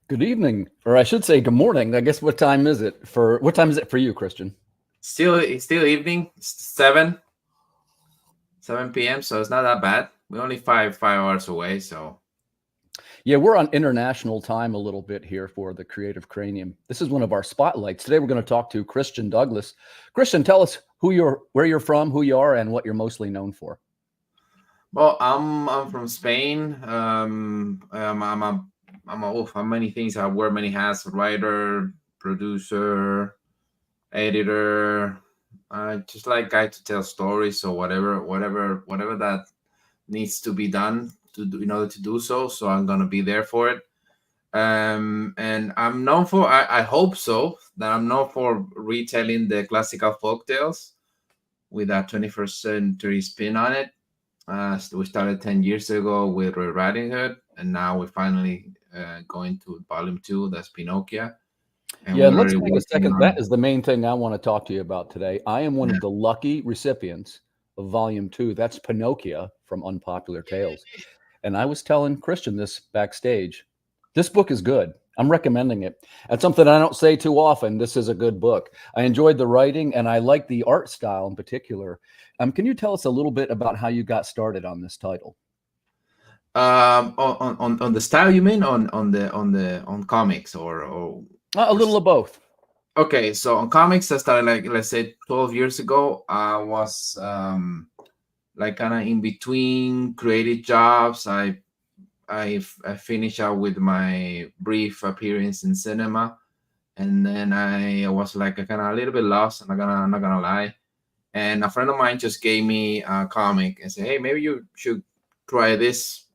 Good evening, or I should say good morning. I guess what time is it for you, Christian? It's still evening. It's 7 p.m. So it's not that bad. We're only five hours away. So Yeah, we're on international time a little bit here for the Creative Cranium. This is one of our spotlights. Today we're going to talk to Christian Douglas. Christian, tell us where you're from, who you are, and what you're mostly known for. well, I'm from Spain. I'm many things. I wear many hats: writer, producer, editor. I just like guy to tell stories. So whatever that needs to be done in order to do so. So I'm gonna be there for it. And I'm known for, I hope so, that I'm known for retelling the classical folk tales with a 21st century spin on it. So we started 10 years ago with Red Riding Hood, and now we're finally going to volume two, that's Pinocchio. And Yeah, and we're let's already take a working second. That on, is the main thing I want to talk to you about today. I am one yeah. of the lucky recipients of Volume 2. That's Pinocchio from Unpopular Tales. And I was telling Christian this backstage. This book is good. I'm recommending it. That's something I don't say too often. This is a good book. I enjoyed the writing and I like the art style in particular. Can you tell us a little bit about how you got started on this title? On the style, you mean on comics A or little of both. okay, so on comics, I started like, let's say, 12 years ago. I was like kind of in between creative jobs. I finished out with my brief appearance in cinema, and then I was like kind of a little bit lost. I'm not gonna lie. And a friend of mine just gave me a comic and said, "Hey, maybe you should try this."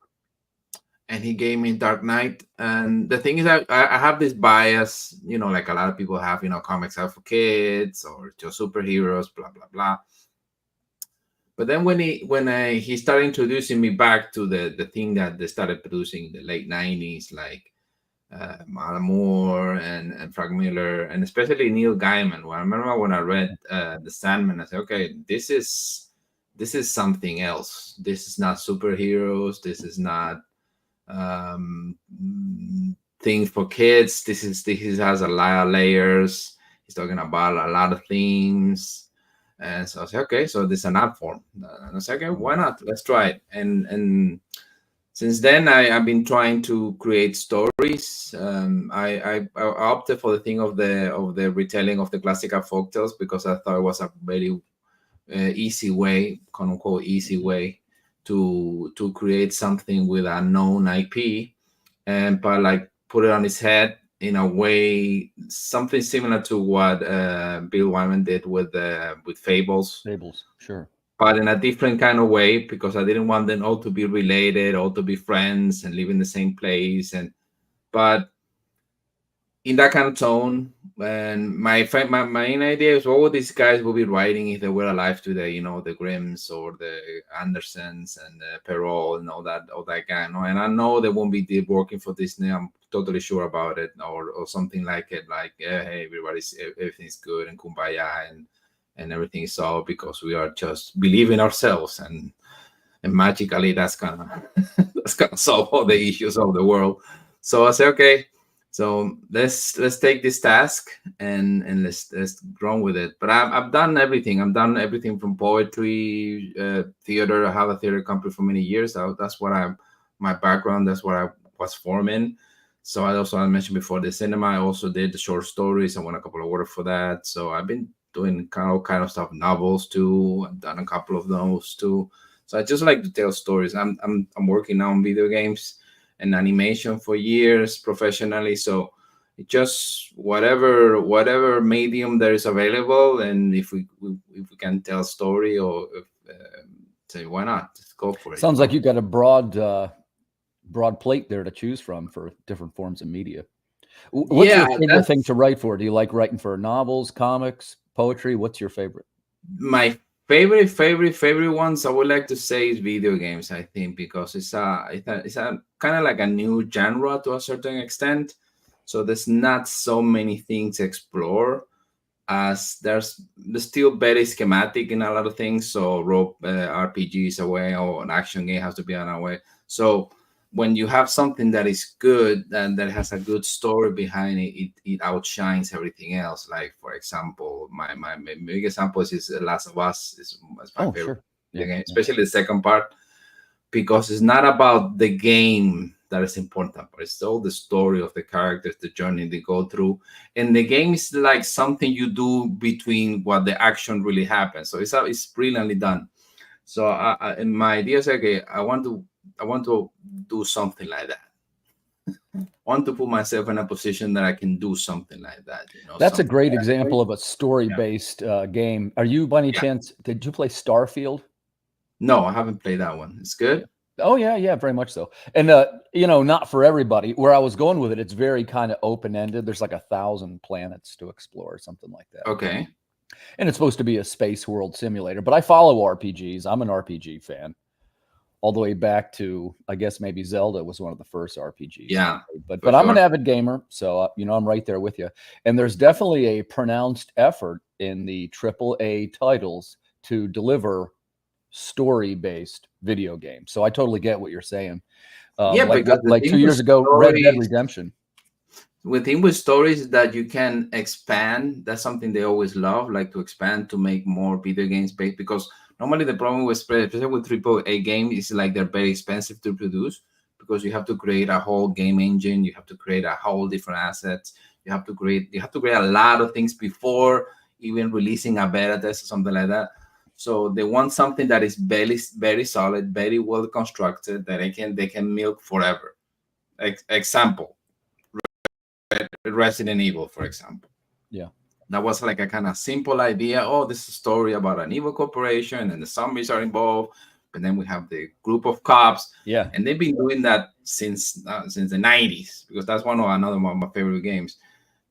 And he gave me Dark Knight. And the thing is that I have this bias, like a lot of people have, comics are for kids or just superheroes, blah blah blah. But then he started introducing me back to the thing that they started producing in the late 90s, like Alan Moore and Frank Miller, and especially Neil Gaiman. Well, I remember when I read The Sandman, I said, okay, this is something else. This is not superheroes. This is not um, things for kids. This has a lot of layers. He's talking about a lot of themes, and so I said, okay, so this is an art form. And I said, okay, why not? Let's try it. And since then, I've been trying to create stories. I opted for the thing of the retelling of the classical folktales because I thought it was a very easy way, quote unquote, easy way to create something with a known IP, and but like put it on his head in a way, something similar to what Bill Wyman did with Fables, Fables, sure. but in a different kind of way because I didn't want them all to be related, all to be friends and live in the same place, and but in that kind of tone. And my main idea is what would these guys will be writing if they were alive today? The Grimms or the Andersons and the Perrault and all that guy. And I know they won't be working for Disney. I'm totally sure about it, or something like it. Like, hey, everything's good and kumbaya and everything is solved because we are just believe in ourselves and magically that's gonna that's gonna solve all the issues of the world. So I say, okay, so let's take this task and let's run with it. But I've done everything. I've done everything from poetry, theater. I have a theater company for many years. That's what my background. That's what I was formed in. So I mentioned before the cinema. I also did the short stories. I won a couple of awards for that. So I've been doing all kind of stuff, novels too. I've done a couple of those too. So I just like to tell stories. I'm working now on video games and animation for years professionally. So it just whatever medium there is available, and if we can tell a story or say why not, just go for it. Sounds like you got a broad plate there to choose from for different forms of media. What's Yeah, your favorite thing that's to write for? Do you like writing for novels, comics, poetry? What's your favorite? my favorite ones. I would like to say is video games. I think because it's a kind of like a new genre to a certain extent. So there's not so many things to explore as there's still very schematic in a lot of things. So rope RPG is a way, or an action game has to be on a way. So when you have something that is good and that has a good story behind it, it outshines everything else. Like for example, my big example is The Last of Us is my Oh, favorite sure. video Yeah. game, Yeah. especially the second part, because it's not about the game that is important, but it's all the story of the characters, the journey they go through. And the game is like something you do between what the action really happens. So it's brilliantly done. So and my idea is, okay, I want to do something like that. I want to put myself in a position that I can do something like that. You know, That's a something. great example of a Yeah, story-based game. Are you, by any yeah. chance, did you play Starfield? No, I haven't played that one. It's good. Oh yeah, yeah, very much so. And not for everybody. Where I was going with it, it's very kind of open-ended. There's like 1,000 planets to explore, something like that. Okay. And it's supposed to be a space world simulator. But I follow RPGs. I'm an RPG fan, all the way back to, I guess maybe Zelda was one of the first RPGs I Yeah, played. for But I'm an sure. avid gamer, so I'm right there with you. And there's definitely a pronounced effort in the AAA titles to deliver story-based video games. So I totally get what you're saying. Yeah, because the Like thing 2 years with ago, Red Dead stories, Redemption. with stories is that you can expand. That's something they always love, like to expand to make more video games based. Because normally the problem with especially with triple A games is like they're very expensive to produce because you have to create a whole game engine, you have to create a whole different assets, you have to create a lot of things before even releasing a beta test or something like that. So they want something that is very solid, very well constructed that they can milk forever. Example, Resident Evil, for example. Yeah. That was like a kind of simple idea. Oh, this is a story about an evil corporation and the zombies are involved. But then we have the group of cops, Yeah. and they've been doing that since the 90s, because that's another one of my favorite games.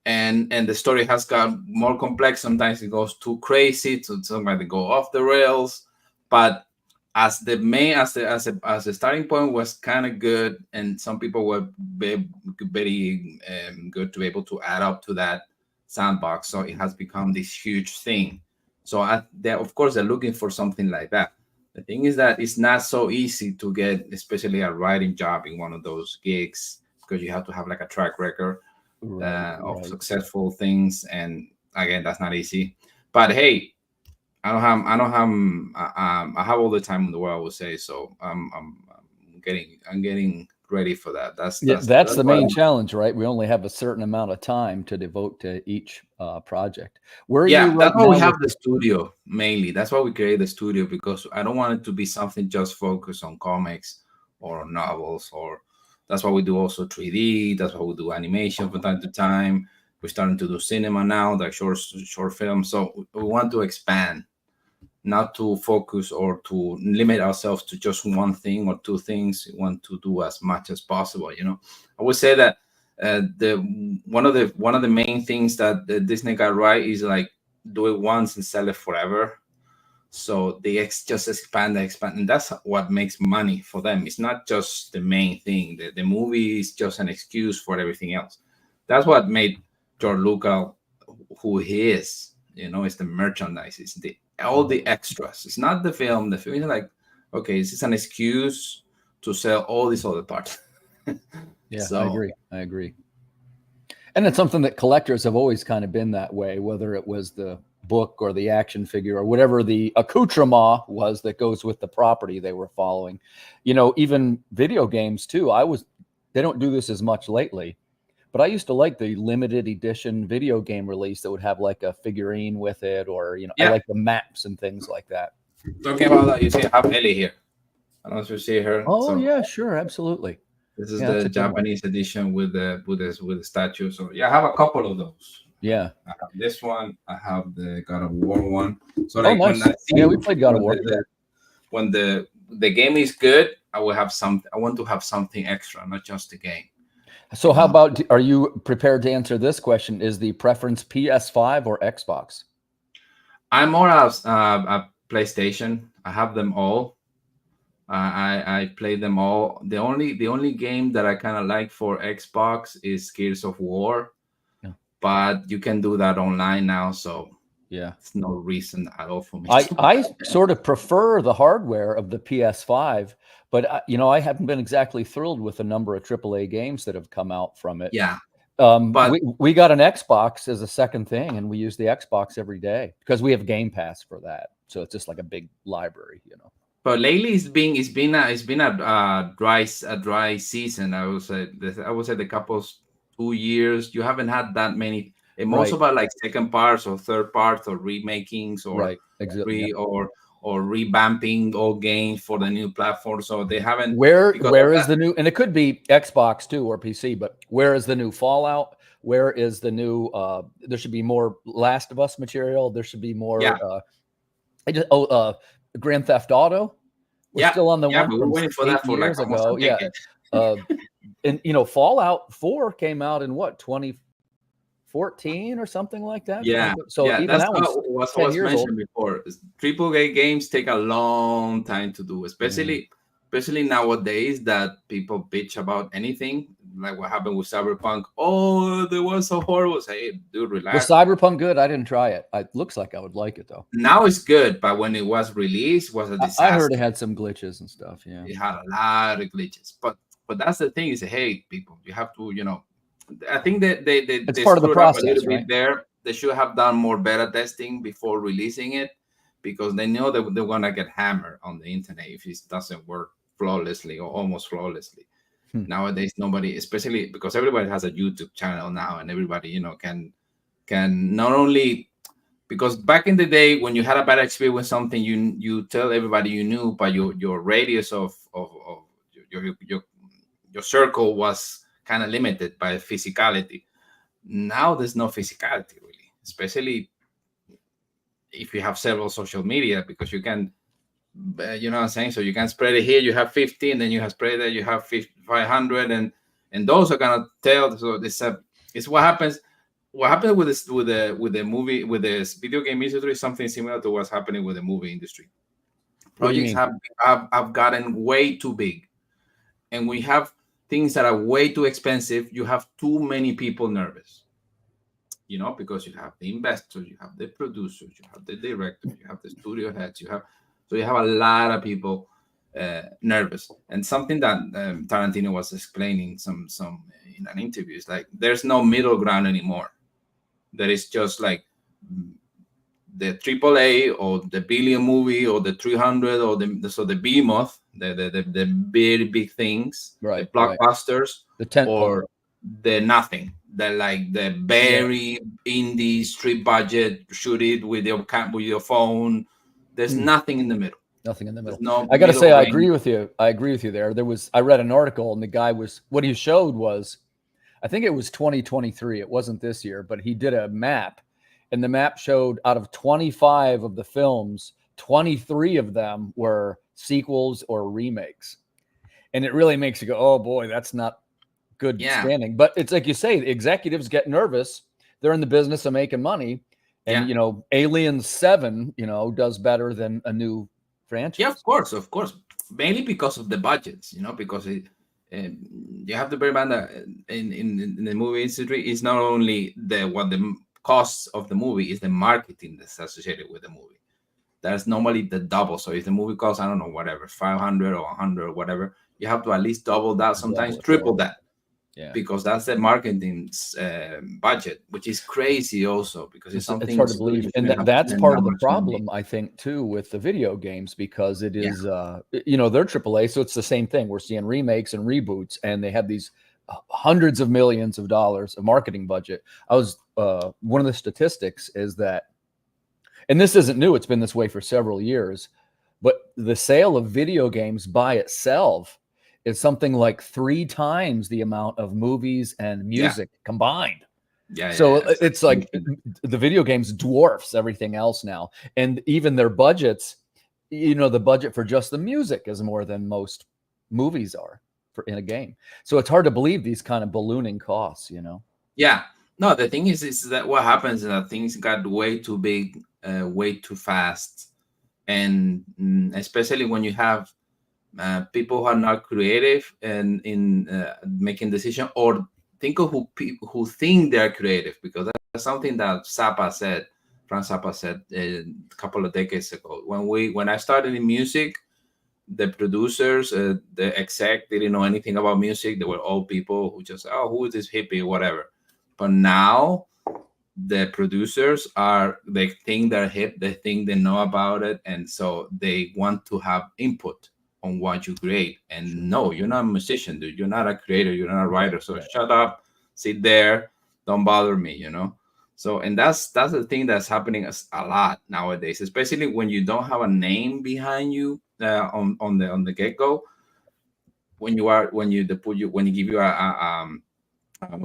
And the story has got more complex. Sometimes it goes too crazy, sometimes they go off the rails. But as the main as the starting point was kind of good, and some people were very good to be able to add up to that sandbox, so it has become this huge thing. So they, of course, they're looking for something like that. The thing is that it's not so easy to get, especially a writing job in one of those gigs, because you have to have like a track record Right. of Right. successful things, and again, that's not easy. But hey, I have all the time in the world, I would say. So I'm getting ready for that. Yeah, that's That's the what. main challenge, right? We only have a certain amount of time to devote to each project. Where are you Yeah, right that's why we now have with the studio mainly. That's why we create the studio, because I don't want it to be something just focused on comics or novels. Or that's why we do also 3D. That's why we do animation from time to time. We're starting to do cinema now, like short films. So we want to expand, not to focus or to limit ourselves to just one thing or two things. We want to do as much as possible. You know, I would say that the one of the main things that the Disney got right is like do it once and sell it forever. So they just expand, and that's what makes money for them. It's not just the main thing. The movie is just an excuse for everything else. That's what made George Lucas who he is. You know, it's the merchandise, it's the all the extras. It's not the film. The film is like, okay, this is an excuse to sell all these other parts. Yeah, I So agree. I agree. And it's something that collectors have always kind of been that way, whether it was the book or the action figure or whatever the accoutrement was that goes with the property they were following. Even video games too. They don't do this as much lately, but I used to like the limited edition video game release that would have like a figurine with it, or, I yeah, like the maps and things like that. talking about that, you see, I have Ellie here. I don't know if you see her. Oh So yeah, sure, absolutely. this is Yeah, that's the a good one. Japanese edition with the statue. So yeah, I have a couple of those. Yeah. I have this one. I have the God of War one. So Oh, like when nice. I Yeah, see we played God of when War. when the game is good, I will have some. I want to have something extra, not just the game. So You how know, about, are you prepared to answer this question? Is the preference PS5 or Xbox? I'm more of a PlayStation. I have them all. I play them all. The only game that I kind of like for Xbox is Gears of War, Yeah. but you can do that online now. So Yeah. It's no reason at all for me I sort of prefer the hardware of the PS5, but I haven't been exactly thrilled with the number of AAA games that have come out from it. Yeah, but We got an Xbox as a second thing, and we use the Xbox every day because we have Game Pass for that. So it's just like a big library, but lately it's been a dry season. I would say the couple 2 years you haven't had that many. And most Right, of our like second parts or third parts or remakings or right, exactly. Yeah. or revamping old games for the new platform. So they haven't, Where because of where is that. the new? And it could be Xbox too or PC, but where is the new Fallout? Where is the new? There should be more Last of Us material. There should be more. Yeah, Grand Theft Auto. We're yeah, still on the yeah. one But we're from waiting for eight that for like years almost a ago. Yeah, decade. uh, and Fallout 4 came out in what 2014 or something like that. Yeah, So yeah, even that's that what one's was 10 was years old. mentioned before. Triple A games take a long time to do, Yeah. especially nowadays that people bitch about anything, like what happened with Cyberpunk. Oh, they were so horrible. Say, hey, dude, Was relax. Cyberpunk good? I didn't try it. It looks like I would like it though. Now it's good, but when it was released, it was a I heard it disaster. had some glitches and stuff. Yeah. It had a lot of glitches, but that's the thing is, hey, people, you have to, I think that It's they part of the screwed up a process, little right? bit there. They should have done more beta testing before releasing it, because they know that they're gonna get hammered on the internet if it doesn't work flawlessly or almost flawlessly. Hmm. Nowadays, nobody, especially because everybody has a YouTube channel now, and everybody can not only, because back in the day when you had a bad experience with something, you tell everybody you knew, but your radius of your your circle was kind of limited by physicality. Now there's no physicality really, especially if you have several social media, because you can, you know what I'm saying, so you can spread it here, you have 15, then you have spread it, you have 500, and those are gonna tell. So it's what happened with this with the movie, with this video game industry is something similar to what's happening with the movie industry. What do you Projects mean? have gotten way too big, and we have things that are way too expensive. You have too many people nervous, because you have the investors, you have the producers, you have the directors, you have the studio heads, you have a lot of people nervous. And something that Tarantino was explaining some in an interview is like there's no middle ground anymore. There is just like the AAA or the billion movie or the 300 or the behemoth, the very big things, the Right, right. blockbusters, The tent pole. or the nothing, the Yeah. very indie street budget, shoot it with your phone. There's Hmm. nothing in the middle. Nothing in the There's middle. no I got to say, middle I range. agree with you. I agree with you there. I read an article, and the guy what he showed was, I think it was 2023. It wasn't this year, but he did a map, and the map showed out of 25 of the films, 23 of them were sequels or remakes. And it really makes you go, oh boy, that's not good Yeah, standing. But it's like you say, the executives get nervous. They're in the business of making money. And, yeah, Alien 7, does better than a new yeah. franchise. Of course, mainly because of the budgets. Because um, you have to bear in mind that in the movie industry, it's not only the costs of the movie, is the marketing that's associated with the movie. That's normally the double. So if the movie costs, I don't know, whatever, 500 or 100 or whatever, you have to at least double that, sometimes Double it, right? triple that, Yeah. because that's the marketing budget, which is crazy also, because it's It's something hard to believe. you And shouldn't have to that's spend part that of the much money. problem, I think, too, with the video games, because it Yeah, is, they're AAA. So it's the same thing. We're seeing remakes and reboots, and they have these hundreds of millions of dollars of marketing budget. One of the statistics is that, and this isn't new, it's been this way for several years, but the sale of video games by itself is something like 3 times the amount of movies and yeah, music combined. yeah. So It's it's like the video games dwarfs everything else now. And even their budgets, the budget for just the music is more than most movies are in a game. So it's hard to believe these kind of ballooning costs. Yeah. No, the thing is that what happens is that things got way too big, way too fast, and especially when you have people who are not creative and in making decision, or think of who think they're creative, because that's something that Zappa said Frank Zappa said a couple of decades ago. When I started in music, the producers, the exec didn't know anything about music. They were old people who just, oh, who is this hippie, whatever. But now the producers are, they think they're hip, they think they know about it, and so they want to have input on what you create. And no, you're not a musician, dude. You're not a creator. You're not a writer. So shut up, sit there, don't bother me. So, and that's the thing that's happening a lot nowadays, especially when you don't have a name behind you on the get go. When you give you when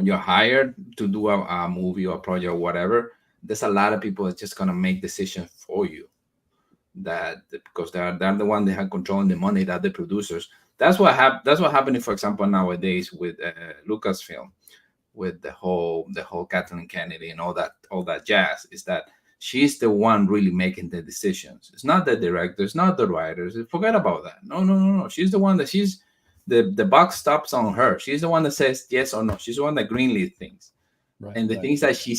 you're hired to do a movie or a project or whatever, there's a lot of people that's just gonna make decisions for you. Because they're the one that have control on the money, that the producers. That's what happening, for example, nowadays with Lucasfilm, with the whole Kathleen Kennedy and all that jazz, is that she's the one really making the decisions. It's not the directors, not the writers. Forget about that. No, no, no, no. She's the one that she's the buck stops on her. She's the one that says yes or no. She's the one that greenlit things. Right, And the right. things that she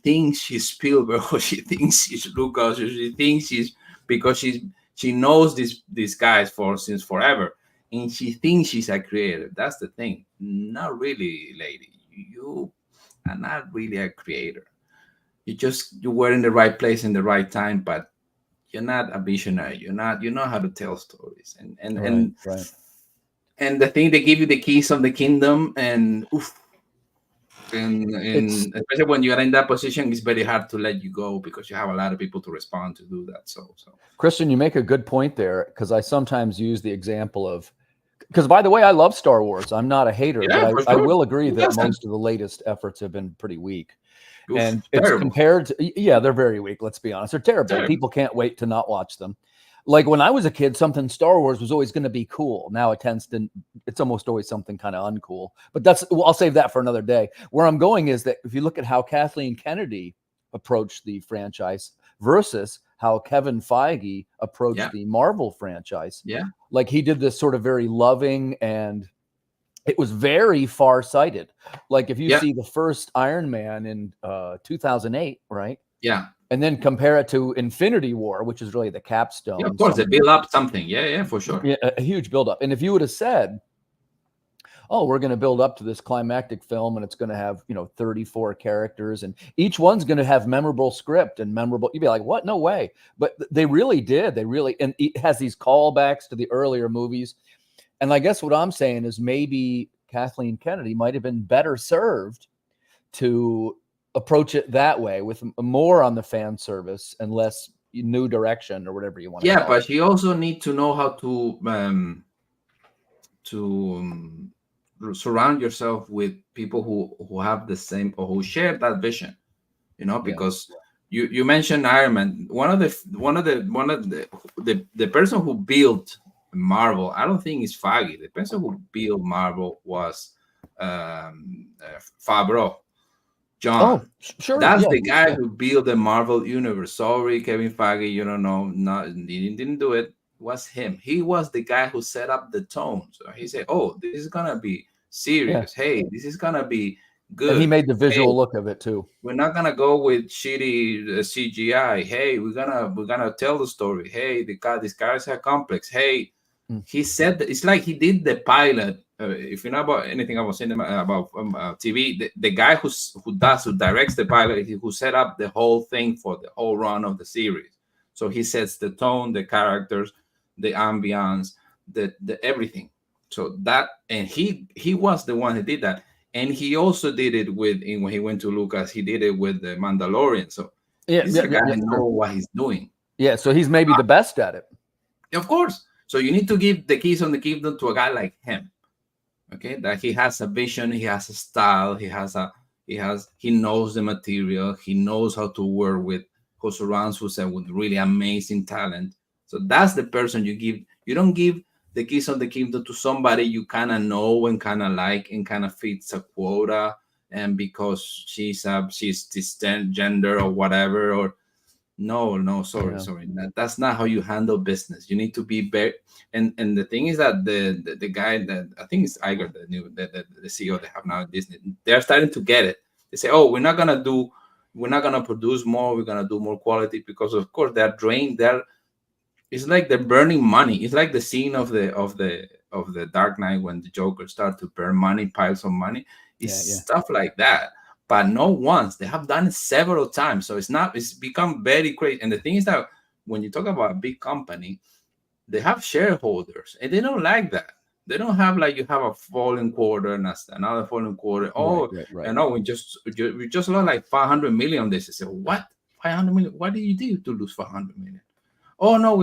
thinks she's Spielberg, or she thinks she's Lucas, or she thinks she's, because she knows these guys since forever, and she thinks she's a creator. That's the thing. Not really, lady. You are not really a creator. You were in the right place in the right time, but you're not a visionary. You know how to tell stories, Right. and the thing, they give you the keys of the kingdom, and oof, It's and especially when you are in that position, it's very hard to let you go, because you have a lot of people to respond to do that. So Christian, you make a good point there, because I sometimes use the example of, because by the way, I love Star Wars. I'm not a hater, but yeah, for I sure. will agree Who that doesn't? most of the latest efforts have been pretty weak. Oof, And it's terrible, compared to, yeah, they're very weak. Let's be honest. They're terrible. terrible. People can't wait to not watch them. Like when I was a kid, something Star Wars was always going to be cool. Now it's almost always something kind of uncool, but I'll save that for another day. Where I'm going is that if you look at how Kathleen Kennedy approached the franchise versus how Kevin Feige approached Yeah, the Marvel franchise, yeah, like he did this sort of very loving, and it was very far-sighted. Like if you yeah, see the first Iron Man in 2008, right? yeah, And then compare it to Infinity War, which is really the yeah. Of capstone, course, they some of the, build up something. Yeah, yeah, for sure. yeah, a huge buildup. And if you would have said, oh, we're going to build up to this climactic film and it's going to have, 34 characters and each one's going to have memorable script and memorable, you'd be like, what? No way. But they really did. And it has these callbacks to the earlier movies. And I guess what I'm saying is maybe Kathleen Kennedy might have been better served to approach it that way, with more on the fan service and less new direction or whatever you want to Yeah, call but it. she also need to know how to surround yourself with people who have the same, or who share that vision. Yeah. Because you mentioned Iron Man. One of the person who built Marvel, I don't think it's Feige. The person who built Marvel was Favreau, Oh, John. sure. That's Yeah. the guy who built the Marvel universe. Sorry, Kevin Feige, you don't know, not he didn't do it. It was him. He was the guy who set up the tone. So he said, "Oh, this is gonna be Yeah. serious. Hey, this is gonna be And he good. made the Hey, visual look of it too. we're not gonna go with shitty CGI. Hey, we're gonna tell the story. Hey, these characters are complex. Hey, Mm. he said that it's like he did the pilot. If you know about anything about cinema, about TV, the guy who directs the pilot, who set up the whole thing for the whole run of the series. So he sets the tone, the characters, the ambiance, the everything. So that, and he was the one who did that, and he also did it when he went to Lucas. He did it with the Mandalorian. So Yeah. this is Yeah. a Yeah. guy Yeah. who Sure. knows what he's doing. Yeah. So he's maybe the best at it. Of course. So you need to give the keys on the kingdom to a guy like him. Okay, that he has a vision, he has a style, he knows the material, he knows how to work with, who surrounds himself with really amazing talent. So that's the person you give. You don't give the keys on the kingdom to somebody you kind of know and kind of like and kind of fits a quota, and because she's this gender or whatever, or no, no, sorry, Yeah. sorry. That's not how you handle business. You need to be very. And the thing is that the guy that I think is Iger, the CEO they have now at Disney, they're starting to get it. They say, oh, we're not gonna do we're not gonna produce more. We're gonna do more quality because, of course, they're drained. It's like they're burning money. It's like the scene of the Dark Knight when the Joker started to burn money, piles of money. It's stuff like that. But not once. They have done it several times. So it's become very crazy. And the thing is that when you talk about a big company, they have shareholders and they don't like that. They don't have like you have a falling quarter and another falling quarter. Oh, right. and no, we just lost like 500 million on this. I said, what? 500 million? What did you do to lose 500 million? Oh no,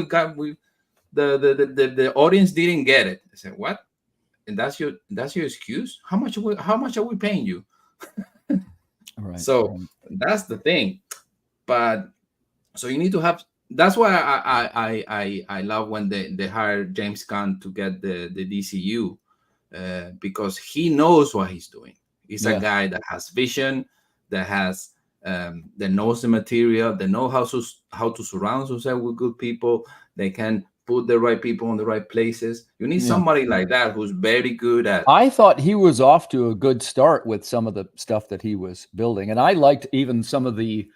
the audience didn't get it. I said, what? And that's your excuse? How much are we paying you? Right. So that's the thing. But so you need to have. That's why I love when they hire James Gunn to get the DCU, because he knows what he's doing. He's a guy that has vision, that has that knows the material, that know how to surround himself with good people. They can put the right people in the right places. You need somebody like that who's very good at. I thought he was off to a good start with some of the stuff that he was building, and I liked even some of the.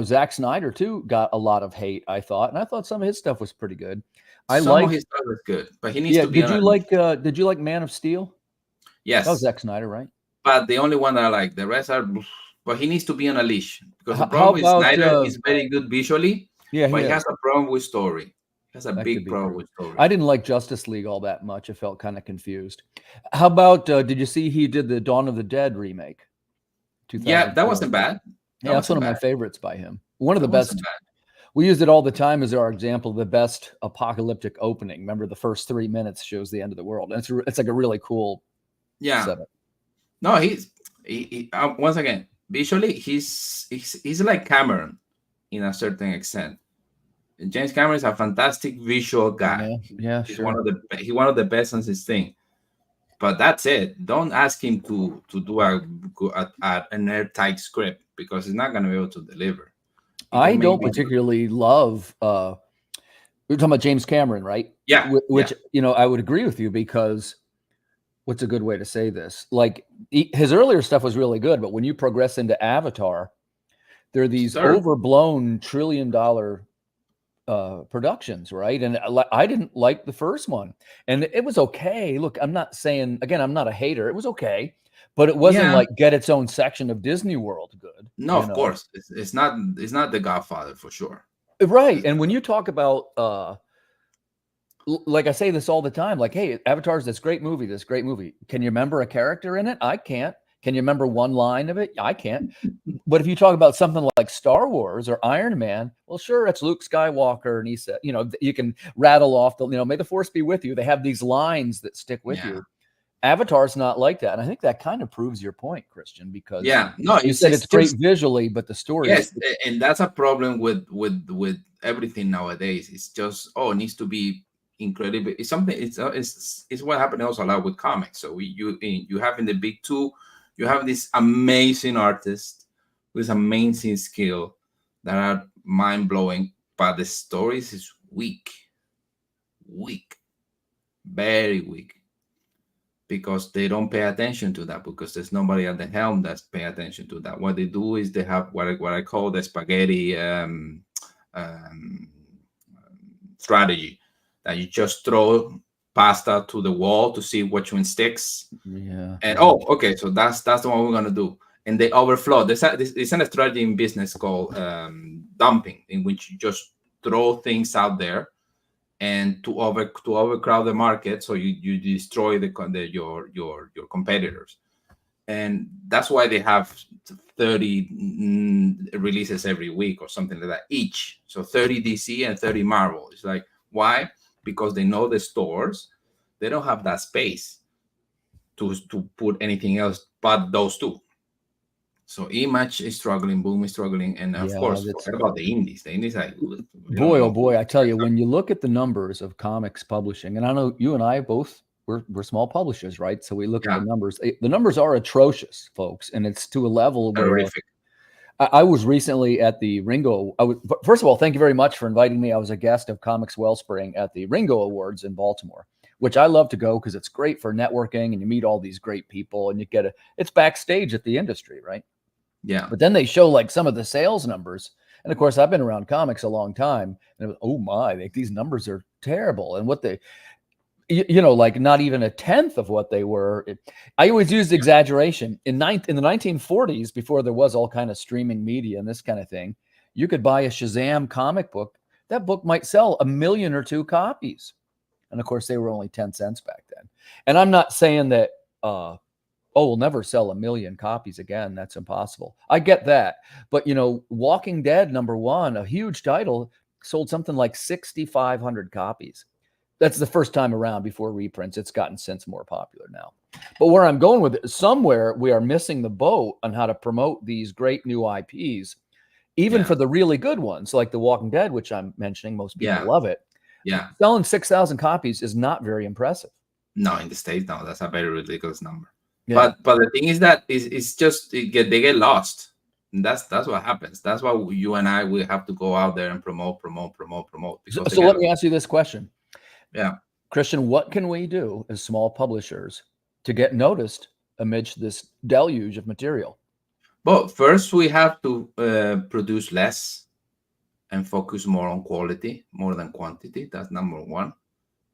Zack Snyder too got a lot of hate, I thought, and I thought some of his stuff was pretty good. Some of his stuff was good, but he needs to be. Did you like Man of Steel? Yes, that was Zack Snyder, right? But the only one that I like, the rest are. But he needs to be on a leash because the problem with Snyder is very good visually. But he has a problem with story. He has a big problem with story. I didn't like Justice League all that much. I felt kind of confused. How about? Did you see he did the Dawn of the Dead remake? Yeah, that wasn't bad. Yeah, that's one of my favorites by him. One of the best. We used it all the time as our example of the best apocalyptic opening. Remember, the first 3 minutes shows the end of the world. And it's like a really cool setup. No, he once again, visually, he's like Cameron in a certain extent. James Cameron is a fantastic visual guy. Yeah, he's sure. one of the best on his thing. But that's it. Don't ask him to do an airtight script because he's not going to be able to deliver. I don't particularly love. We're talking about James Cameron, right? Yeah. Which I would agree with you because what's a good way to say this? Like his earlier stuff was really good, but when you progress into Avatar, there are these overblown $1 trillion productions, right? And I didn't like the first one, and it was okay. Look, I'm not saying again, I'm not a hater. It was okay, but it wasn't like get its own section of Disney World good. No, of course, it's not The Godfather for sure, right? And when you talk about, like I say this all the time, like, hey, Avatar's this great movie. Can you remember a character in it? I can't. Can you remember one line of it? I can't. But if you talk about something like Star Wars or Iron Man, well, sure, it's Luke Skywalker. And he said, you can rattle off may the force be with you. They have these lines that stick with you. Avatar's not like that. And I think that kind of proves your point, Christian, because you said it's great visually, but the story. Yes. And that's a problem with everything nowadays. It's just, it needs to be incredible. It's something, it's what happened also a lot with comics. So you have in the big two, you have this amazing artist with amazing skill that are mind-blowing, but the stories is weak, very weak, because they don't pay attention to that, because there's nobody at the helm that's paying attention to that. What they do is they have what I call the spaghetti strategy, that you just throw pasta to the wall to see which one sticks. Yeah. And okay, so that's the one we're gonna do. And they overflow. There's a strategy in business called dumping, in which you just throw things out there, and to overcrowd the market, so you destroy your competitors. And that's why they have 30 releases every week or something like that each. So 30 DC and 30 Marvel. It's like, why? Because they know the stores, they don't have that space to put anything else but those two. So Image is struggling, Boom is struggling, and of course, forget about the indies. The indies are boy, I tell you, when you look at the numbers of comics publishing, and I know you and I both we're small publishers, right? So we look at the numbers. The numbers are atrocious, folks, and it's to a level where I was recently at the Ringo. First of all, thank you very much for inviting me. I was a guest of Comics Wellspring at the Ringo Awards in Baltimore, which I love to go because it's great for networking and you meet all these great people and it's backstage at the industry, right? Yeah. But then they show like some of the sales numbers. And of course, I've been around comics a long time. And it was, oh my, like, these numbers are terrible. And what they, like not even a tenth of what they were. I always used exaggeration. In the 1940s, before there was all kind of streaming media and this kind of thing, you could buy a Shazam comic book. That book might sell 1 million or 2 copies. And of course, they were only 10 cents back then. And I'm not saying that, we'll never sell 1 million copies again. That's impossible. I get that. But, Walking Dead #1, a huge title, sold something like 6,500 copies. That's the first time around before reprints. It's gotten since more popular now. But where I'm going with it, somewhere we are missing the boat on how to promote these great new IPs, even for the really good ones, like The Walking Dead, which I'm mentioning. Most people love it. Yeah. Selling 6,000 copies is not very impressive. No, in the States, no, that's a very ridiculous number. Yeah. But the thing is that it's just they get lost. And that's what happens. That's why you and I, we have to go out there and promote. Because so let me ask you this question. Yeah. Christian, what can we do as small publishers to get noticed amidst this deluge of material? Well, first we have to produce less and focus more on quality, more than quantity. That's number one.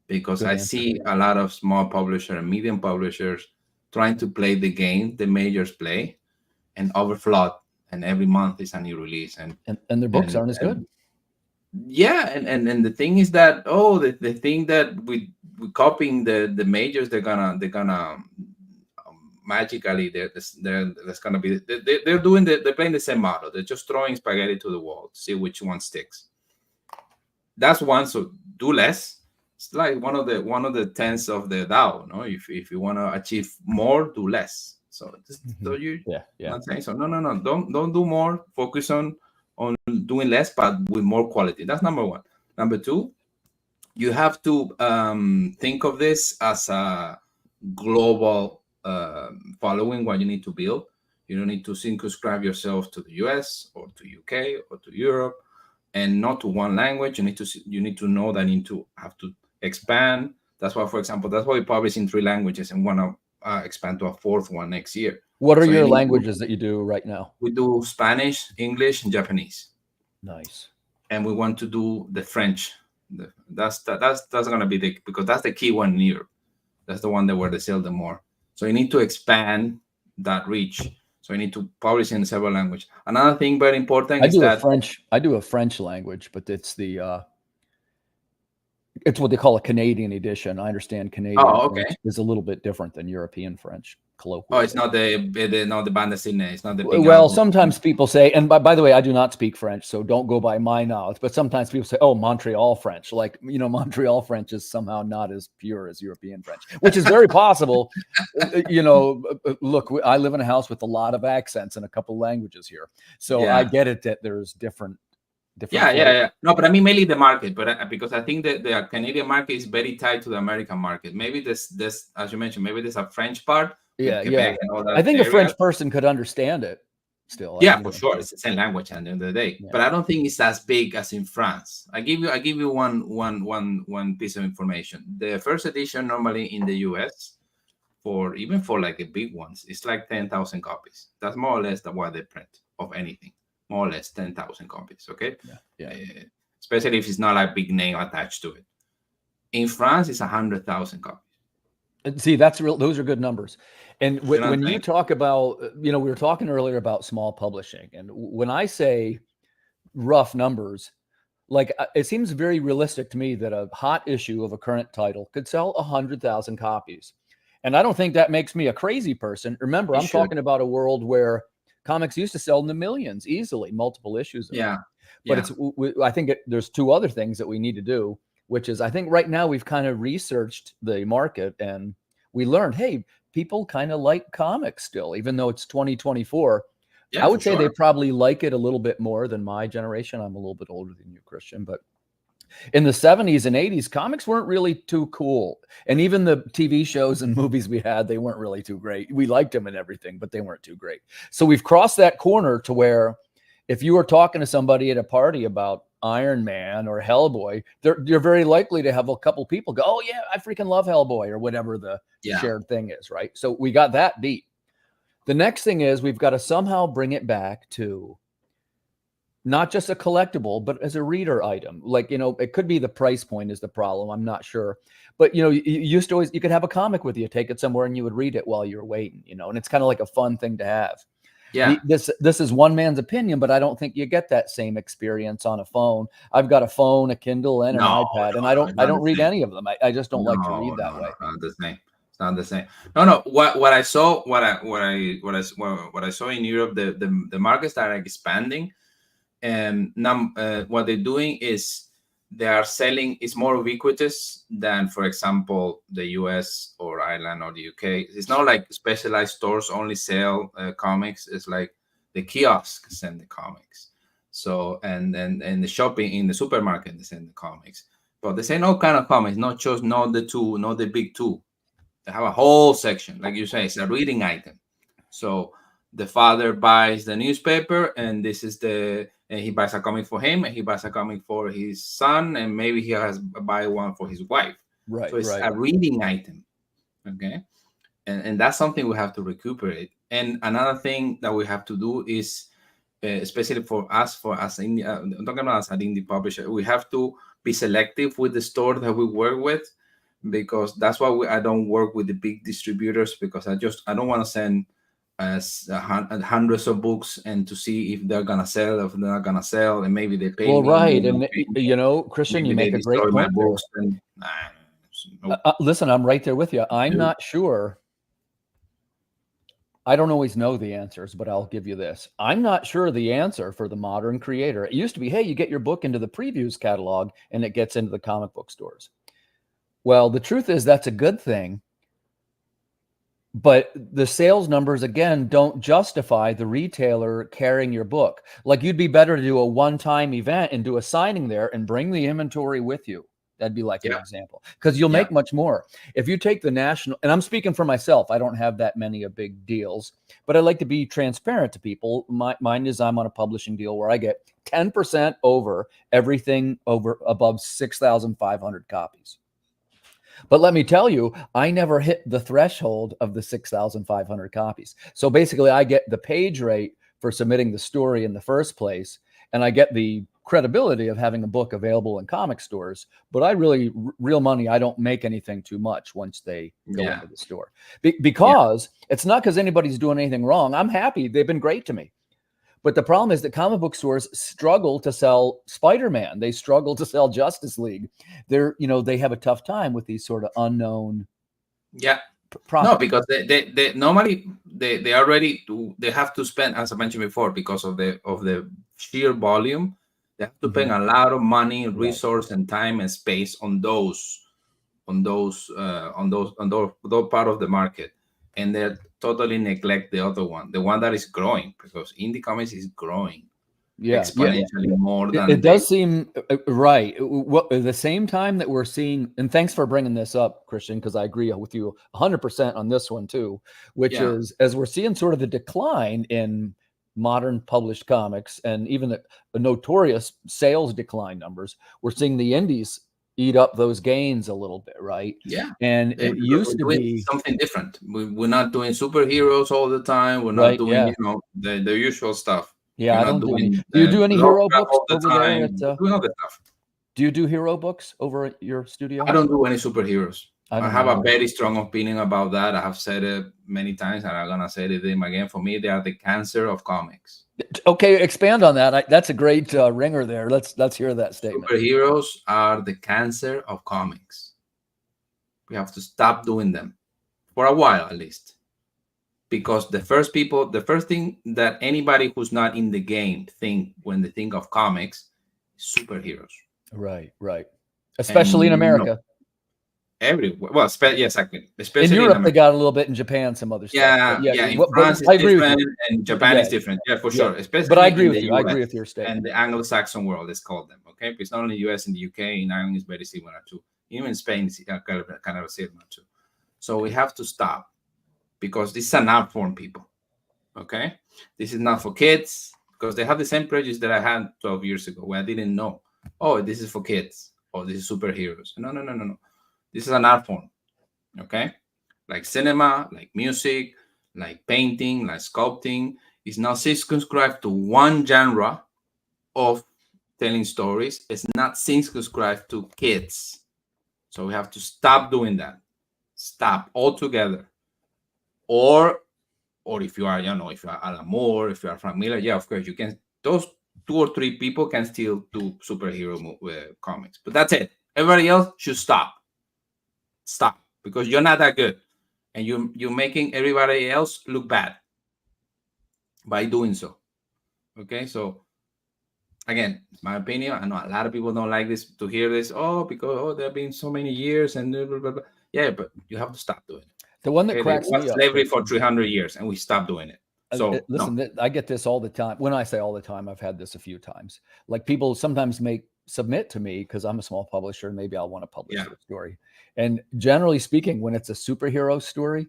Because I see a lot of small publishers and medium publishers trying to play the game the majors play and overflood. And every month is a new release. And their books aren't as good. Yeah, and the thing is that the thing that we copying the majors, they're gonna magically there's gonna be they're playing the same model. They're just throwing spaghetti to the wall to see which one sticks. That's one. So do less. It's like one of the tenets of the Tao. No, if you want to achieve more, do less. So not saying so. No. Don't do more. Focus on doing less, but with more quality. That's number one. Number two, you have to think of this as a global following. What you need to build. You don't need to circumscribe yourself to the US or to UK or to Europe, and not to one language. You need to know that you have to expand. That's why, for example, that's why we publish in 3 languages and want to expand to a 4th one next year. What are your languages that you do right now? We do Spanish, English, and Japanese. Nice. And we want to do the French. That's going to be because that's the key one in Europe. That's the one where they sell the more. So you need to expand that reach. So you need to publish in several languages. Another thing very important I do a French language, but it's it's what they call a Canadian edition. I understand Canadian French is a little bit different than European French. Colloquially. Oh, it's not the bande dessinée. It's not the big well, album. sometimes people say, and by the way, I do not speak French, so don't go by my knowledge. But sometimes people say, "Oh, Montreal French." Like, Montreal French is somehow not as pure as European French, which is very possible. Look, I live in a house with a lot of accents and a couple languages here, so I get it that there's different. Yeah. No, but I mean mainly the market, but because I think that the Canadian market is very tied to the American market. Maybe this, as you mentioned, maybe there's a French part. Yeah. I think a French person could understand it still. Yeah, for sure. It's the same language at the end of the day. Yeah. But I don't think it's as big as in France. I give you one piece of information. The first edition normally in the US, even for like the big ones, it's like 10,000 copies. That's more or less what they print of anything. More or less 10,000 copies. Okay. Yeah. Especially if it's not like big name attached to it. In France, it's 100,000 copies. See, that's real. Those are good numbers. And when you talk about, we were talking earlier about small publishing, and when I say rough numbers, like it seems very realistic to me that a hot issue of a current title could sell 100,000 copies. And I don't think that makes me a crazy person. Remember, I'm talking about a world where comics used to sell in the millions easily, multiple issues. But I think there's 2 other things that we need to do, which is I think right now we've kind of researched the market and we learned, hey, people kind of like comics still, even though it's 2024. I would say they probably like it a little bit more than my generation. I'm a little bit older than you, Christian, but in the 70s and 80s, comics weren't really too cool. And even the TV shows and movies we had, they weren't really too great. We liked them and everything, but they weren't too great. So we've crossed that corner to where if you were talking to somebody at a party about Iron Man or Hellboy, you're very likely to have a couple people go, "Oh yeah, I freaking love Hellboy," or whatever the shared thing is, right? So we got that beat. The next thing is we've got to somehow bring it back to not just a collectible, but as a reader item. Like, it could be the price point is the problem. I'm not sure. But, you used to always, you could have a comic with you, take it somewhere and you would read it while you were waiting, and it's kind of like a fun thing to have. Yeah. This is one man's opinion, but I don't think you get that same experience on a phone. I've got a phone, a Kindle, and an No, iPad, and no, no, it's I not don't the read same. any of them. I just don't like to read No, that no, way. no, not the same. It's not the same. No, no. What I saw, what I saw in Europe, the markets that are expanding, and what they're doing is they are selling is more ubiquitous than, for example, the US or Ireland or the UK. It's not like specialized stores only sell comics. It's like the kiosks send the comics. So and the shopping in the supermarket they send the comics. But they send all kind of comics, not the two, not the big two. They have a whole section, like you say, it's a reading item. So the father buys the newspaper, and and he buys a comic for him, and he buys a comic for his son, and maybe he has buy one for his wife. Right, So it's right. a reading item, okay? And that's something we have to recuperate. And another thing that we have to do is, especially for us, I'm talking about as an indie publisher, we have to be selective with the store that we work with, because that's why I don't work with the big distributors, because I don't want to send hundreds of books and to see if they're gonna sell, if they're not gonna sell, and maybe they pay Well, me, right. maybe they And, don't pay me, Christian, you maybe they make a great destroy my point there. books, and nope. Listen, I'm right there with you. I'm Nope. not sure. I don't always know the answers, but I'll give you this. I'm not sure the answer for the modern creator. It used to be, hey, you get your book into the previews catalog and it gets into the comic book stores. Well, the truth is that's a good thing. But the sales numbers, again, don't justify the retailer carrying your book. Like, you'd be better to do a one-time event and do a signing there and bring the inventory with you. That'd be like an Yeah, example, because you'll yeah, make much more. If you take the national, and I'm speaking for myself, I don't have that many of big deals, but I like to be transparent to people. Mine is I'm on a publishing deal where I get 10% over everything over above 6,500 copies. But let me tell you, I never hit the threshold of the 6,500 copies. So basically, I get the page rate for submitting the story in the first place, and I get the credibility of having a book available in comic stores. But I really, real money, I don't make anything too much once they go yeah, into the store. yeah, Because it's not because anybody's doing anything wrong. I'm happy. They've been great to me. But the problem is that comic book stores struggle to sell Spider-Man. They struggle to sell Justice League. They have a tough time with these sort of unknown yeah. No, properties. because they normally they already do, they have to spend, as I mentioned before, because of the sheer volume, they have to spend Mhm. a lot of money, Right. resource, and time and space on those part of the market, and they totally neglect the other one, the one that is growing, because indie comics is growing Yeah. Yeah. exponentially more It than they. does seem right. Well, at the same time that we're seeing, and thanks for bringing this up, Christian, because I agree with you 100% on this one too, which Yeah, is as we're seeing sort of the decline in modern published comics and even the notorious sales decline numbers, we're seeing the indies eat up those gains a little bit, right? yeah, And yeah, it because used we're to doing be, something different. We're not doing superheroes all the time. We're not right? doing, Yeah. the usual stuff. Yeah. We're I not don't do any. doing Do you do any hero Lovecraft books all the over there time. at, We're doing other stuff. do you do hero books over at your I studio? don't do any superheroes. I I don't have a either. very strong opinion about that. I have said it many times, and I'm gonna say it again. For me, they are the cancer of comics. Okay, expand on that. That's a great ringer there. Let's hear that statement. Superheroes are the cancer of comics. We have to stop doing them for a while, at least, because the first thing that anybody who's not in the game think when they think of comics, is superheroes. Right, right. Especially in And no, America. everywhere. Well, yeah, exactly. In Especially in Europe, they America. got a little bit. In Japan, some other stuff. But Yeah, yeah, yeah. In but France, I it's agree with different, you. and Japan Yeah, is different. Yeah, for yeah. sure. But I Especially agree in with the you. I US agree with your and statement. the Anglo-Saxon world, let's call them. Okay, it's not only US and the UK. In Ireland, is very similar too. Even Spain is kind of similar too. So we have to stop, because this is an art form, people. Okay, this is not for kids, because they have the same prejudice that I had 12 years ago, where I didn't know. Oh, this is for kids. Oh, this is superheroes. No, no, no, no, no. This is an art form. Okay, like cinema, like music, like painting, like sculpting, is not circumscribed to one genre of telling stories. It's not circumscribed to kids. So we have to stop doing that. Stop altogether. Or if you are, if you are Alan Moore, if you are Frank Miller, yeah, of course you can. Those 2 or 3 people can still do superhero comics, but that's it. Everybody else should stop, because you're not that good, and you're making everybody else look bad by doing so. Okay, so again, my opinion. I know a lot of people don't like this to hear this. Oh, because there have been so many years and blah, blah, blah. Yeah, but you have to stop doing it. The one that Okay, cracks me up, slavery for 300 years, and we stopped doing it. So listen, no. I get this all the time. When I say all the time, I've had this a few times. Like people sometimes submit to me because I'm a small publisher. Maybe I'll want to publish their story. And generally speaking, when it's a superhero story,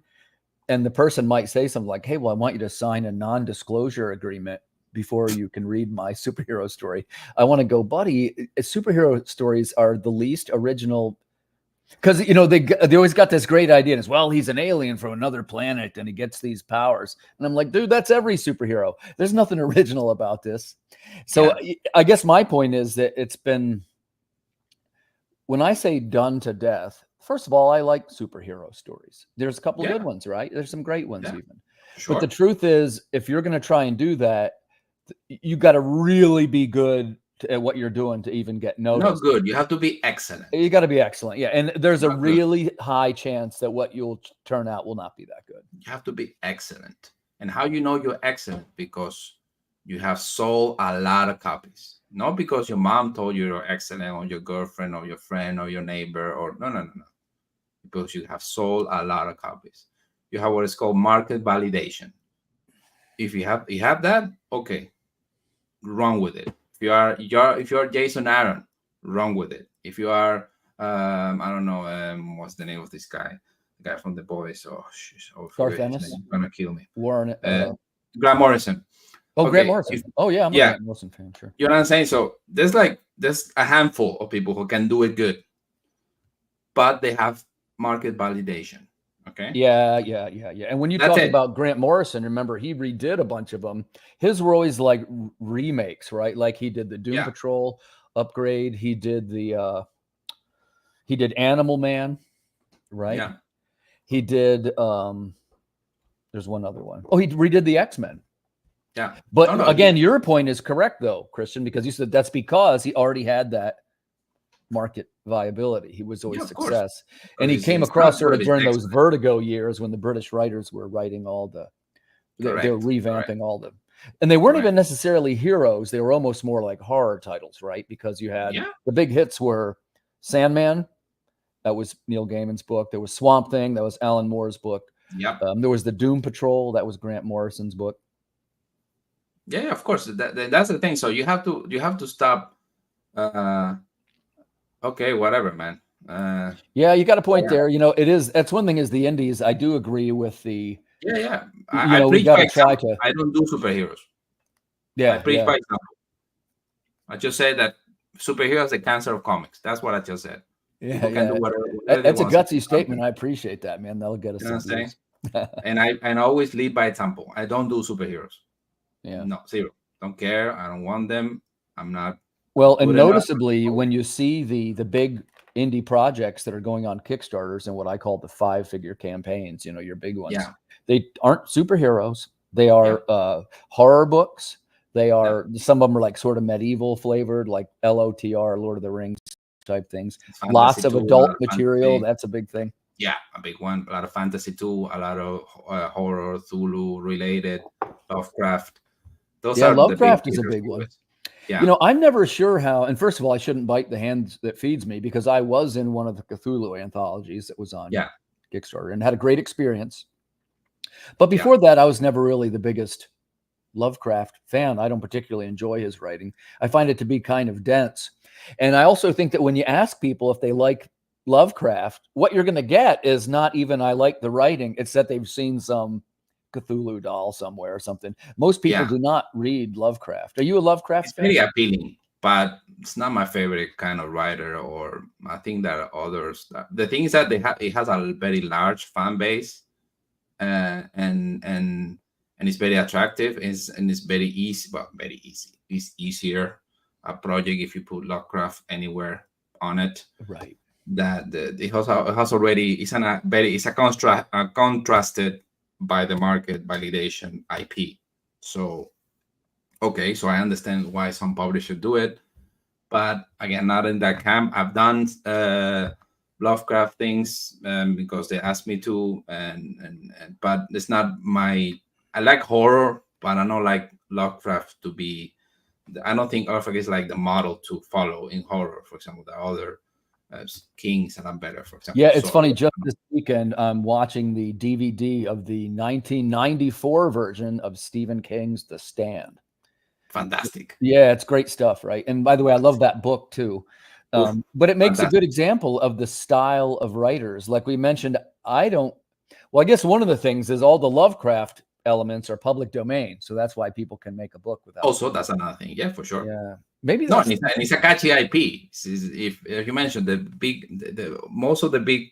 and the person might say something like, "Hey, well, I want you to sign a non-disclosure agreement before you can read my superhero story." I want to go, buddy. Superhero stories are the least original. Because they always got this great idea, and it's, well, he's an alien from another planet and he gets these powers, and I'm like, dude, that's every superhero. There's nothing original about this. So I guess my point is that it's been, when I say done to death, first of all, I like superhero stories. There's a couple of good ones, right? There's some great ones even. Sure. But the truth is, if you're going to try and do that, you got to really be good at what you're doing to even get noticed. Not good. You have to be excellent. You got to be excellent. Yeah. And there's a really high chance that what you'll turn out will not be that good. You have to be excellent. And how you know you're excellent? Because you have sold a lot of copies. Not because your mom told you you're excellent, or your girlfriend or your friend or your neighbor, or no. Because you have sold a lot of copies. You have what is called market validation. If you have that, okay, run with it. If you are Jason Aaron, run with it. If you are, I don't know, what's the name of this guy? The guy from The Boys. Oh, Garth Ennis. He's gonna kill me. Warren. Grant Morrison. Oh, Grant Morrison. Yeah, I'm a Grant Morrison fan. Sure. You know what I'm saying? So there's a handful of people who can do it good, but they have market validation. Okay. Yeah. And when you talk about Grant Morrison, remember he redid a bunch of them. His were always like remakes, right? Like he did the Doom Patrol upgrade. He did Animal Man, right? Yeah. He did. There's one other one. Oh, he redid the X-Men. Yeah. But again, your point is correct though, Christian, because you said that's because he already had that market viability. He was always success. And he came across sort of during those Vertigo years when the British writers were writing all they were revamping all the, and they weren't even necessarily heroes. They were almost more like horror titles, right? Because you had the big hits were Sandman, that was Neil Gaiman's book. There was Swamp Thing, that was Alan Moore's book. There was the Doom Patrol, that was Grant Morrison's book. Yeah, of course. That's the thing. So you have to stop. Okay, whatever, man. Yeah, you got a point there. It is. That's one thing is the indies. I do agree with the. Yeah. I preach by example. I don't do superheroes. Yeah, I preach by example. I just said that superheroes are the cancer of comics. That's what I just said. Yeah. That's a gutsy statement. I appreciate that, man. That'll get us. You know what I'm saying? And I always lead by example. I don't do superheroes. Yeah. No, zero. Don't care. I don't want them. I'm not. Well, and noticeably, when you see the big indie projects that are going on Kickstarters and what I call the 5-figure campaigns, your big ones, they aren't superheroes. They are horror books. They are, some of them are like sort of medieval flavored, like LOTR, Lord of the Rings type things. Lots of adult material. Fantasy. That's a big thing. Yeah, a big one. A lot of fantasy too. A lot of horror, Cthulhu related, Lovecraft. Lovecraft is a big one. Yeah. I'm never sure how, and first of all, I shouldn't bite the hand that feeds me, because I was in one of the Cthulhu anthologies that was on Kickstarter and had a great experience. But before that, I was never really the biggest Lovecraft fan. I don't particularly enjoy his writing. I find it to be kind of dense. And I also think that when you ask people if they like Lovecraft, what you're going to get is not even, I like the writing. It's that they've seen some Cthulhu doll somewhere or something. Most people do not read Lovecraft. Are you a Lovecraft fan? It's very appealing, but it's not my favorite kind of writer. Or I think that others. The thing is that it has a very large fan base, and it's very attractive. And it's very easy, well, very easy. It's easier a project if you put Lovecraft anywhere on it. Right. That it has already it's a contrasted by the market validation IP. So okay, so I understand why some publishers do it, but again, not in that camp. I've done Lovecraft things because they asked me to, and but it's not my. I like horror, but I don't like Lovecraft to be. I don't think Lovecraft is like the model to follow in horror. For example, the other Kings that are better. For example, Yeah, it's so funny. Just this weekend, I'm watching the DVD of the 1994 version of Stephen King's The Stand. fantastic. Yeah, it's great stuff, right? And by the way, I love that book too. Oof, But it makes a fantastic. good example of the style of writers. Like we mentioned, well, I guess one of the things is all the Lovecraft elements are public domain. So that's why people can make a book without. Also, that's another thing. Yeah, for sure. Yeah. Maybe No, that's and it's a catchy IP. If you mentioned the most of the big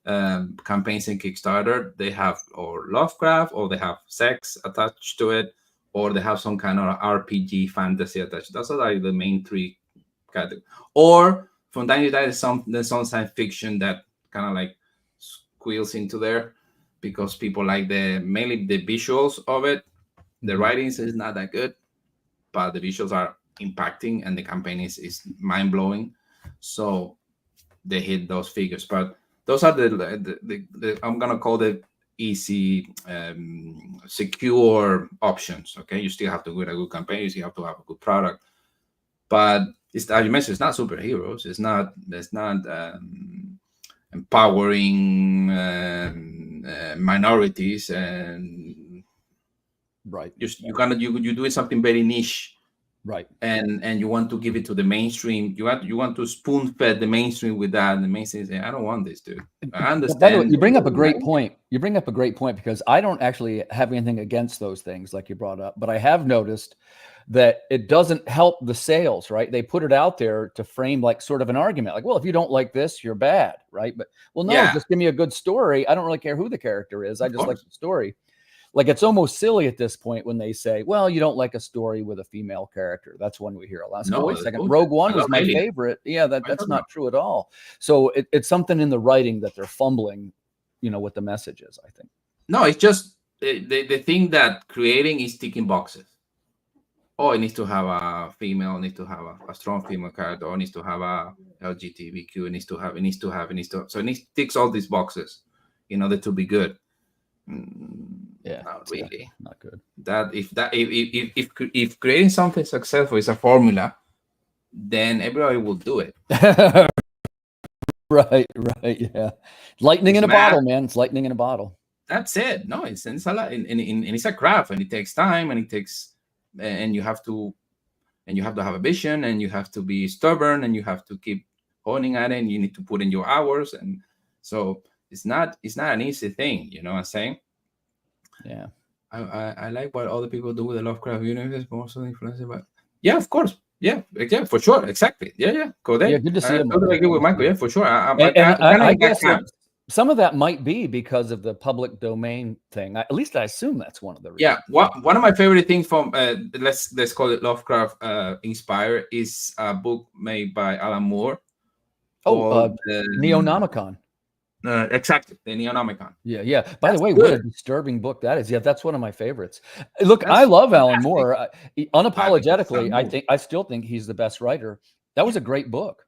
campaigns in Kickstarter, they have or Lovecraft, or they have sex attached to it, or they have some kind of RPG fantasy attached. Those are like the main three categories. Or from time to time, there's some science fiction that kind of like squeals into there because people like mainly the visuals of it. The writing is not that good, but the visuals are impacting and the campaign is mind-blowing, so they hit those figures. But those are the I'm gonna call the easy secure options. Okay, you still have to do a good campaign, you still have to have a good product, but it's, as you mentioned, it's not superheroes, it's not empowering minorities, and right. you're doing something very niche, Right. and you want to give it to the mainstream. You want to spoon fed the mainstream with that, and the mainstream say, I don't want this, dude. I But by the way, understand. you bring up a great point. You bring up a great point because I don't actually have anything against those things like you brought up, but I have noticed that it doesn't help the sales, right? They put it out there to frame like sort of an argument, like, well, if you don't like this, you're bad, right? But well, no, Yeah, just give me a good story. I don't really care who the character is. I of just like course. the story. Like it's almost silly at this point when they say, well, you don't like a story with a female character. That's one we hear a lot. So, No, wait a that's second. bullshit. Rogue One I was love my Alien. favorite. Yeah, What are you that's talking not about? true at all. So it's something in the writing that they're fumbling, with the messages, I think. No, it's just the thing that creating is ticking boxes. Oh, it needs to have a female, it needs to have a strong female character, or it needs to have a LGBTQ, so it needs ticks all these boxes in order to be good. Yeah, Not yeah, really. not good. That if creating something successful is a formula, then everybody will do it. Right, yeah. Lightning It's in a math. bottle, man. It's lightning in a bottle. That's it. No, it's a lot, and it's a craft, and it takes time, and it takes, and you have to have a vision, and you have to be stubborn, and you have to keep honing at it, and you need to put in your hours, and so it's not an easy thing. You know what I'm saying? Yeah. I like what other people do with the Lovecraft universe, but also influenced by. Yeah, of course. Yeah, for sure. Exactly. Yeah. Go Yeah, there. good to see I you, totally man. agree Good with to see Michael. you. Yeah, for sure. I'm And kind of I in that guess camp. some of that might be because of the public domain thing. At least I assume that's one of the reasons. Yeah, one of my favorite things from let's call it Lovecraft inspired is a book made by Alan Moore called Neonomicon. exactly, the Neonomicon. Yeah. By the That's way, what a good. disturbing book that is. Yeah, that's one of my favorites. Look, I That's love Alan fantastic. Moore. I think it's Unapologetically, Alan Moore. I still think he's the best writer. That was a great book.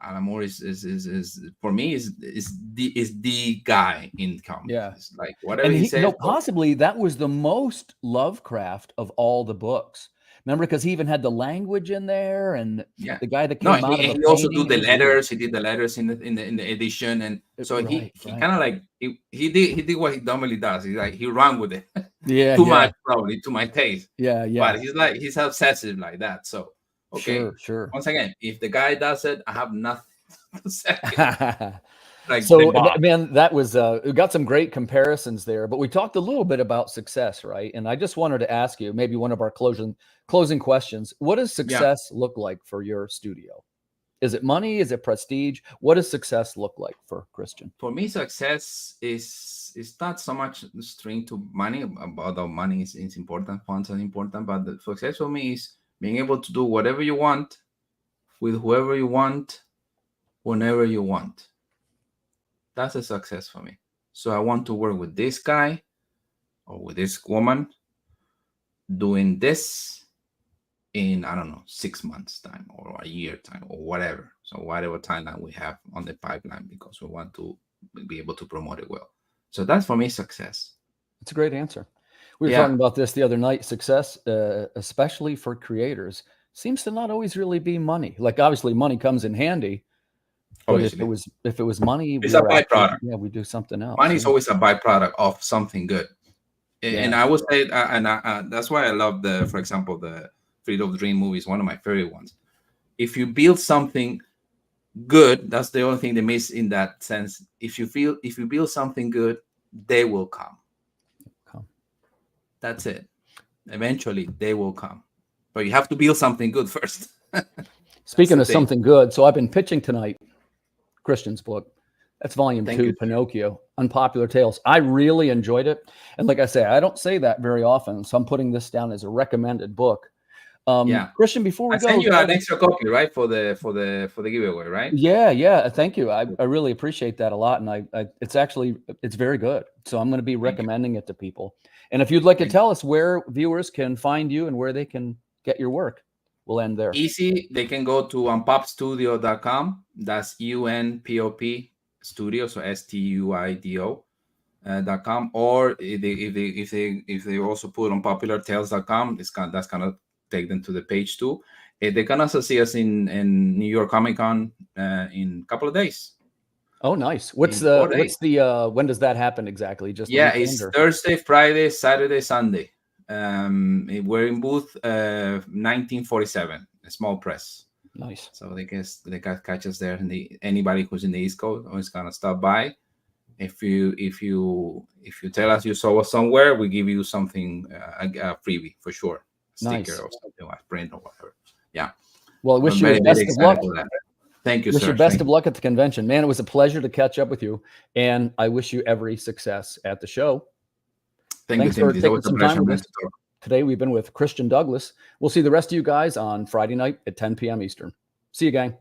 Alan Moore is for me is the guy in comics. Yeah. It's like whatever And he says. possibly that was the most Lovecraft of all the books. Remember, because he even had the language in there, and Yeah. the guy that No, came out of and the he also do painting, the it was weird. letters. He did the letters in the edition, and so Right. he kind of like he did what he normally does. He ran with it. Yeah, Too yeah, much, probably to my taste. yeah. But he's obsessive like that. So okay, Sure. once again, if the guy does it, I have nothing to say. Like So, the boss. man, that was we got some great comparisons there, but we talked a little bit about success, right? And I just wanted to ask you, maybe one of our closing questions: what does success look like for your studio? Is it money? Is it prestige? What does success look like for Christian? For me, success is it's not so much string to money. Although money is important, funds are important, but the success for me is being able to do whatever you want with whoever you want, whenever you want. That's a success for me. So I want to work with this guy or with this woman doing this in, I don't know, 6 months time or a year time or whatever. So whatever timeline we have on the pipeline, because we want to be able to promote it well. So that's for me success. It's a great answer. We were talking about this the other night. Success, especially for creators, seems to not always really be money. Like obviously money comes in handy, but Obviously. if it was money, it's a byproduct. We do something else. Money is always a byproduct of something good. And I would say, that's why I love for example, the Field of Dream movie is one of my favorite ones. If you build something good, that's the only thing they miss in that sense. If you build something good, they will come. That's it. Eventually, they will come, but you have to build something good first. Speaking of something good, so I've been pitching tonight Christian's book. That's volume 2, Pinocchio, Unpopular Tales. I really enjoyed it. And like I say, I don't say that very often. So I'm putting this down as a recommended book. Christian, before we go, send you an extra copy, right? For the giveaway, right? Yeah. Thank you. I really appreciate that a lot. And it's very good. So I'm going to be recommending it to people. And if you'd like to tell us where viewers can find you and where they can get your work, we'll end there. Easy. They can go to unpopstudio.com. That's UNPOP Studio, so STUIDO.com. Or if they also put on populartales.com, that's gonna take them to the page too. They can also see us in New York Comic Con in a couple of days. Oh, nice. When does that happen exactly? It's Thursday, Friday, Saturday, Sunday. We're in booth 1947, a small press. Nice. So they can catch us there. And anybody who's in the East Coast is gonna stop by. If you tell us you saw us somewhere, we give you something, a freebie for sure, sticker or something like print or whatever. Yeah. Well, I wish you the best of luck. Thank you, sir. Wish you best of luck at the convention, man. It was a pleasure to catch up with you, and I wish you every success at the show. Thanks for taking some time with us. Today we've been with Christian Douglas. We'll see the rest of you guys on Friday night at 10 p.m. Eastern. See you, gang.